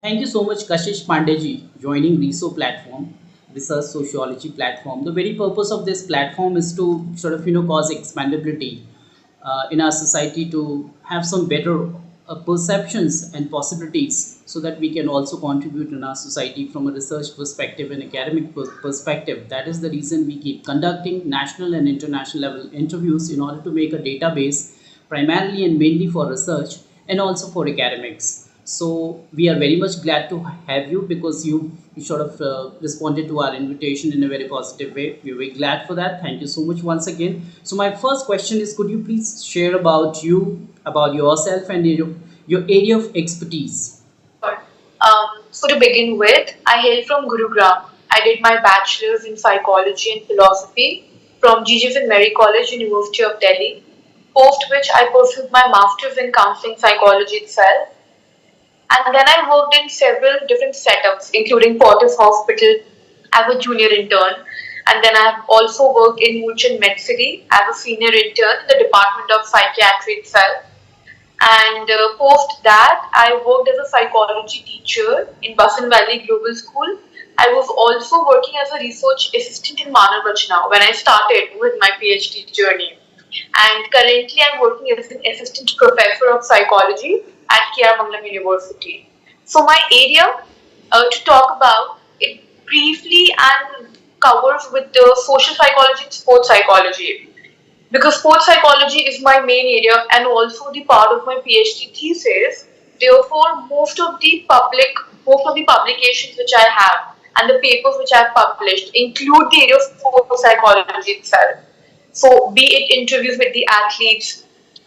Thank you so much, Kashish Pandey joining RESO platform, Research Sociology platform. The very purpose of this platform is to sort of cause expandability in our society to have some better perceptions and possibilities, so that we can also contribute in our society from a research perspective and academic perspective. That is the reason we keep conducting national and international level interviews in order to make a database primarily and mainly for research and also for academics. So we are very much glad to have you, because you sort of responded to our invitation in a very positive way. We're very glad for that. Thank you so much once again. So my first question is, could you please share about you, about yourself, and your area of expertise? Sure. So to begin with, I hail from Gurugram. I did my bachelor's in psychology and philosophy from GGF and Mary College, University of Delhi. Post which I pursued my master's in counseling psychology itself. And then I worked in several different setups, including Fortis Hospital as a junior intern. And then I have also worked in moolchand medcity as a senior intern in the Department of Psychiatry itself. And post that, I worked as a psychology teacher in Basan Valley Global School. I was also working as a research assistant in manav rachna when I started with my PhD journey. And currently, I'm working as an assistant professor of psychology at KR Mangalam University. So my area to talk about it briefly and covers with the social psychology and sports psychology, because sports psychology is my main area and also the part of my PhD thesis. Therefore, most of the publications which I have and the papers which I have published include the area of sports psychology itself. So, be it interviews with the athletes,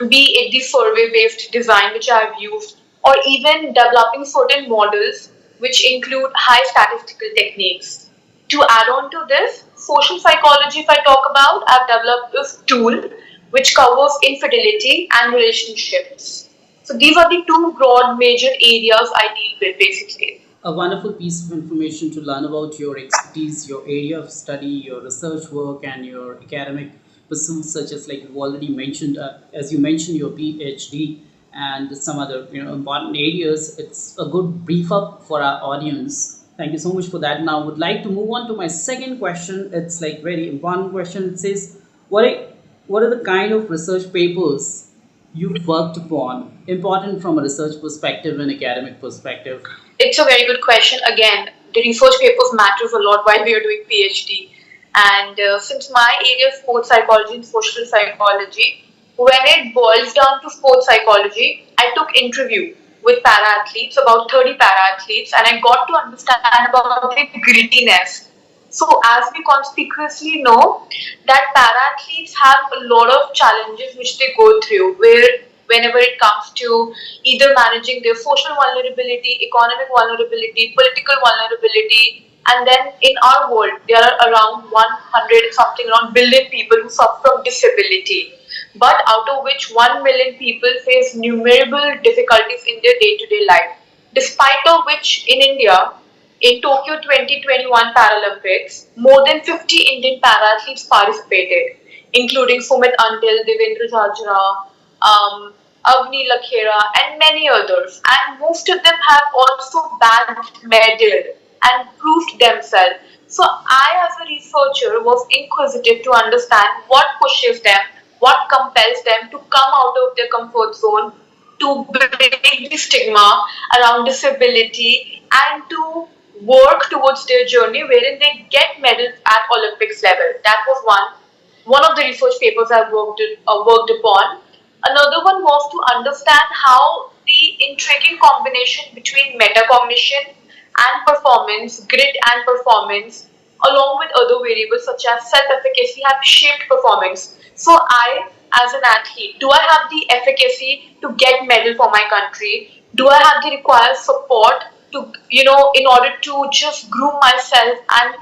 be it the survey based design which I have used, or even developing certain models which include high statistical techniques. To add on to this, social psychology, if I talk about, I've developed this tool which covers infidelity and relationships. So, these are the two broad major areas I deal with basically. A wonderful piece of information to learn about your expertise, your area of study, your research work, and your academic pursuits, such as, like you've already mentioned, as you mentioned, your PhD and some other important areas. It's a good brief up for our audience. Thank you so much for that. Now, I would like to move on to my second question. It's like very important question. It says, what are the kind of research papers you've worked upon, important from a research perspective and academic perspective? It's a very good question. Again, the research papers matters a lot while we are doing PhD. And since my area is sports psychology and social psychology, when it boils down to sports psychology, I took interview with para athletes, about 30 para athletes, and I got to understand about the grittiness. So, as we conspicuously know, that para athletes have a lot of challenges which they go through, where whenever it comes to either managing their social vulnerability, economic vulnerability, political vulnerability, and then in our world, there are around 100 something, around billion people who suffer from disability. But out of which 1 million people face numerable difficulties in their day to day life. Despite of which, in India, in Tokyo 2021 Paralympics, more than 50 Indian para athletes participated, including Sumit Antil, Devendra Jhajra, Avni Lakhera, and many others. And most of them have also bagged medal and proved themselves. So I, as a researcher, was inquisitive to understand what pushes them, what compels them to come out of their comfort zone, to break the stigma around disability, and to work towards their journey wherein they get medals at Olympics level. That was one of the research papers I worked upon. Another one was to understand how the intriguing combination between metacognition and performance, grit and performance, along with other variables such as self-efficacy, have shaped performance. So I, as an athlete, do I have the efficacy to get medal for my country? Do I have the required support to, in order to just groom myself and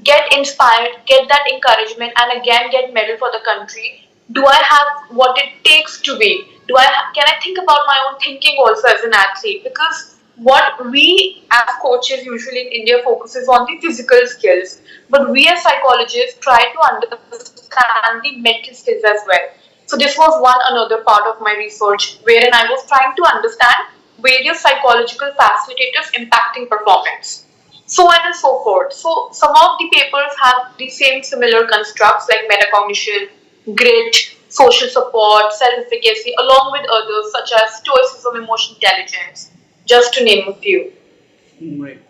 get inspired, get that encouragement, and again get medal for the country? Do I have what it takes to be? Can I think about my own thinking also as an athlete? Because what we as coaches usually in India focuses on the physical skills, but we as psychologists try to understand the mental skills as well. So this was one another part of my research wherein I was trying to understand various psychological facilitators impacting performance, so on and so forth. So some of the papers have the same similar constructs like metacognition, grit, social support, self-efficacy, along with others such as stoicism, emotional intelligence, just to name a few. Great.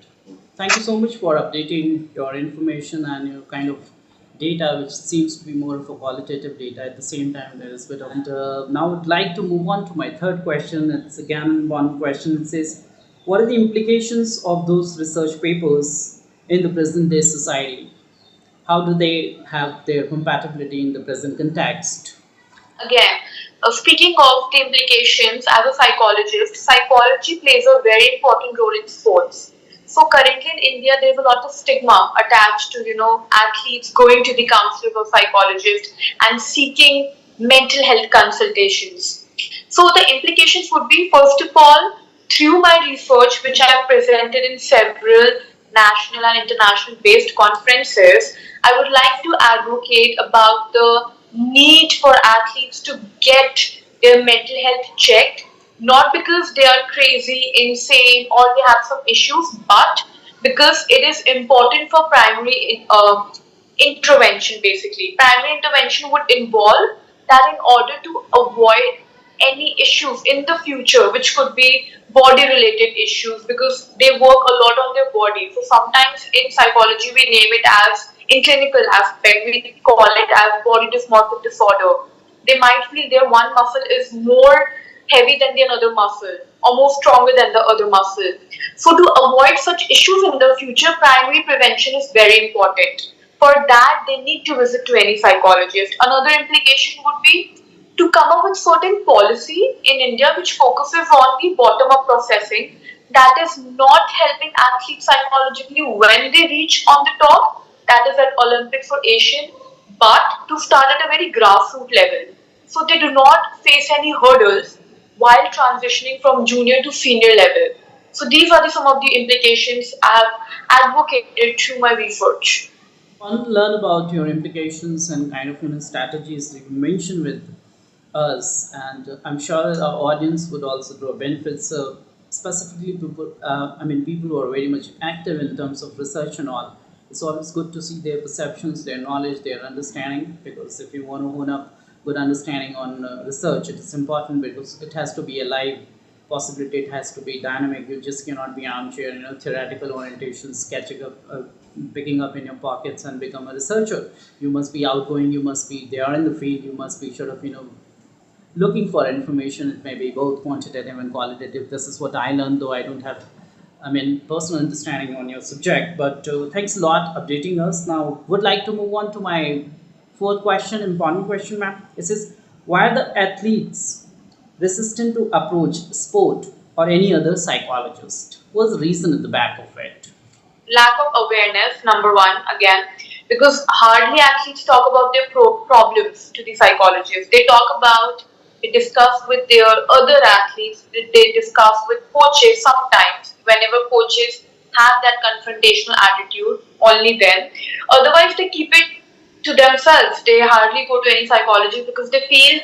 Thank you so much for updating your information and your kind of data, which seems to be more of a qualitative data. At the same time, there is a bit of. And now, I'd like to move on to my third question. It's again one question. It says, "What are the implications of those research papers in the present day society? How do they have their compatibility in the present context?" Again, speaking of the implications, as a psychologist, psychology plays a very important role in sports. So currently in India, there's a lot of stigma attached to athletes going to the counselor or psychologist and seeking mental health consultations. So the implications would be, first of all, through my research, which I have presented in several national and international based conferences, I would like to advocate about the need for athletes to get their mental health checked, not because they are crazy, insane, or they have some issues, but because it is important for primary intervention. Basically, primary intervention would involve that in order to avoid any issues in the future, which could be body related issues, because they work a lot on their body. So sometimes in psychology we name it as, in clinical aspect we call it as body dysmorphic disorder. They might feel their one muscle is more heavy than the another muscle or more stronger than the other muscle. So to avoid such issues in the future, primary prevention is very important. For that, they need to visit to any psychologist. Another implication would be to come up with certain policy in India which focuses on the bottom up processing, that is not helping athletes psychologically when they reach on the top, that is at Olympics or Asian, but to start at a very grassroots level. So they do not face any hurdles while transitioning from junior to senior level. So these are some of the implications I have advocated through my research. Want to learn about your implications and kind of strategies that you mentioned with us, and I'm sure our audience would also draw benefits. Specifically, people, I mean, people who are very much active in terms of research and all. It's always good to see their perceptions, their knowledge, their understanding. Because if you want to hone up good understanding on research, it is important because it has to be alive. Possibility it has to be dynamic. You just cannot be armchair, theoretical orientations, catching up, picking up in your pockets and become a researcher. You must be outgoing. You must be there in the field. You must be sort of looking for information. It may be both quantitative and qualitative. This is what I learned, though I don't have, I mean, personal understanding on your subject. But thanks a lot updating us. Now, would like to move on to my fourth question, important question, ma'am. It says, why are the athletes resistant to approach sport or any other psychologist? What's the reason at the back of it? Lack of awareness, number one, again, because hardly athletes talk about their problems to the psychologist. They talk about, they discuss with their other athletes, they discuss with coaches sometimes, whenever coaches have that confrontational attitude, only then. Otherwise, they keep it to themselves. They hardly go to any psychologist because they feel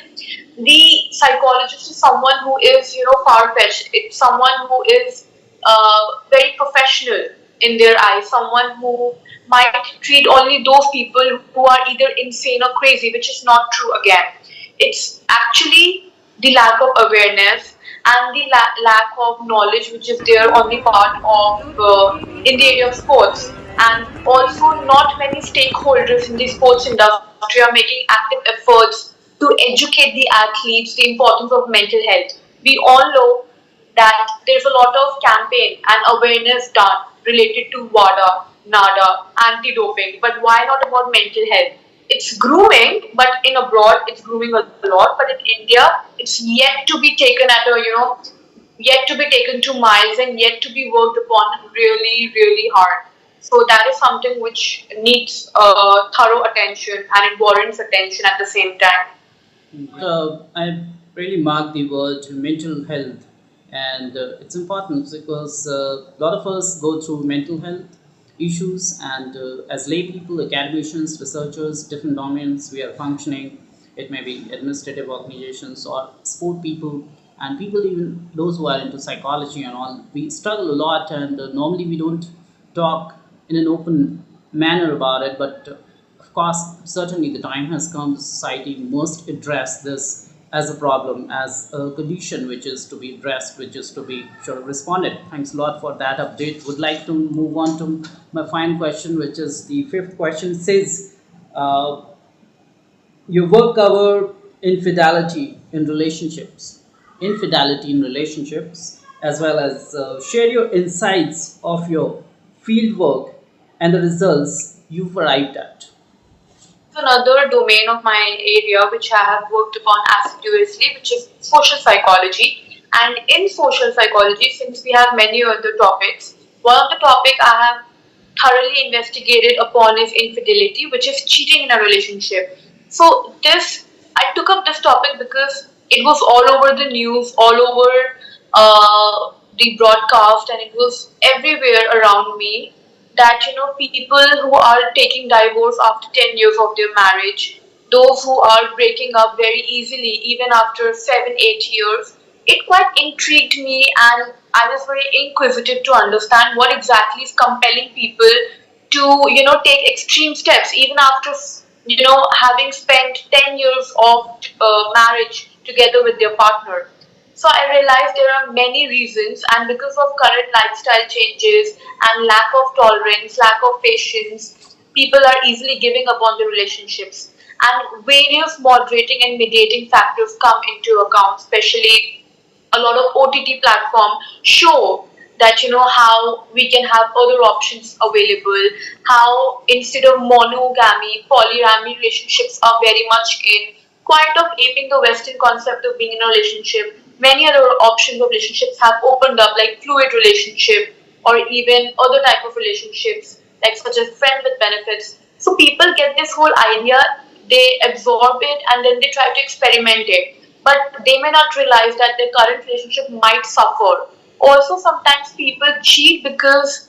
the psychologist is someone who is, far fetched. It's someone who is very professional in their eyes, someone who might treat only those people who are either insane or crazy, which is not true again. It's actually the lack of awareness and the lack of knowledge which is there on the part of in the area of sports, and also not many stakeholders in the sports industry are making active efforts to educate the athletes the importance of mental health. We all know that there's a lot of campaign and awareness done related to WADA, NADA, anti-doping, but why not about mental health? It's grooming, but in abroad it's grooming a lot, but in India it's yet to be taken at a, yet to be taken to miles and yet to be worked upon really, really hard. So that is something which needs thorough attention and it warrants attention at the same time. I really mark the word mental health, and it's important because a lot of us go through mental health issues, and as lay people, academicians, researchers, different domains we are functioning. It may be administrative organizations or sport people. and people, even those who are into psychology and all, we struggle a lot, and normally we don't talk in an open manner about it. But of course, certainly the time has come, the society must address this as a problem, as a condition which is to be addressed, which is to be sort of responded. Thanks a lot for that update. Would like to move on to my final question, which is the fifth question. It says, uh, your work cover infidelity in relationships, as well as share your insights of your field work and the results you've arrived at. Another domain of my area which I have worked upon assiduously, which is social psychology. And in social psychology, since we have many other topics, one of the topic I have thoroughly investigated upon is infidelity, which is cheating in a relationship. So this I took up this topic because it was all over the news, all over the broadcast, and it was everywhere around me that people who are taking divorce after 10 years of their marriage, those who are breaking up very easily even after 7 8 years, it quite intrigued me, and I was very inquisitive to understand what exactly is compelling people to take extreme steps even after having spent 10 years of marriage together with their partner. So I realized there are many reasons, and because of current lifestyle changes and lack of tolerance, lack of patience, people are easily giving up on their relationships. And various moderating and mediating factors come into account, especially a lot of OTT platform show that how we can have other options available, how instead of monogamy, polygamy relationships are very much in, quite of aping the Western concept of being in a relationship. Many other options of relationships have opened up, like fluid relationship or even other type of relationships, like such as friend with benefits. So people get this whole idea, they absorb it, and then they try to experiment it, but they may not realize that their current relationship might suffer. Also, sometimes people cheat because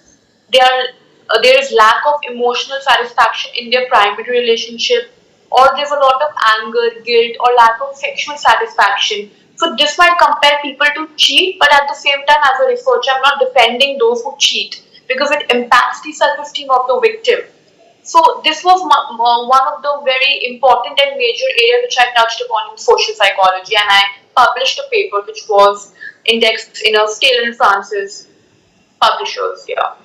they are, there is lack of emotional satisfaction in their primary relationship, or there's a lot of anger, guilt, or lack of sexual satisfaction. So this might compel people to cheat, but at the same time, as a researcher, I'm not defending those who cheat because it impacts the self-esteem of the victim. So this was one of the very important and major area which I touched upon in social psychology, and I published a paper which was indexed in a Taylor and Francis publishers. Yeah.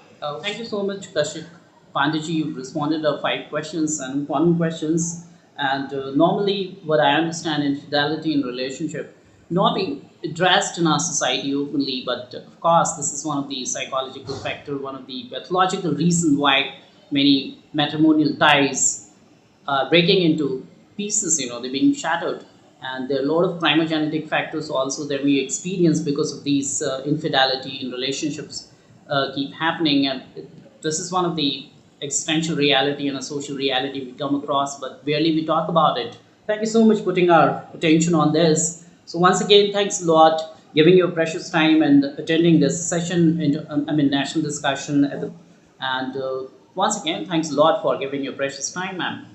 Thank you so much, Kashish Pandey. You've responded to 5 questions and important questions. And normally, what I understand, infidelity in relationship not being addressed in our society openly, but of course, this is one of the psychological factor, one of the pathological reasons why many matrimonial ties are breaking into pieces. They're being shattered, and there are a lot of crimogenetic factors also that we experience because of these infidelity in relationships keep happening, and this is one of the existential reality and a social reality we come across, but barely we talk about it. Thank you so much putting our attention on this. So once again, thanks a lot giving your precious time and attending this session into national discussion at the, and once again, thanks a lot for giving your precious time, ma'am.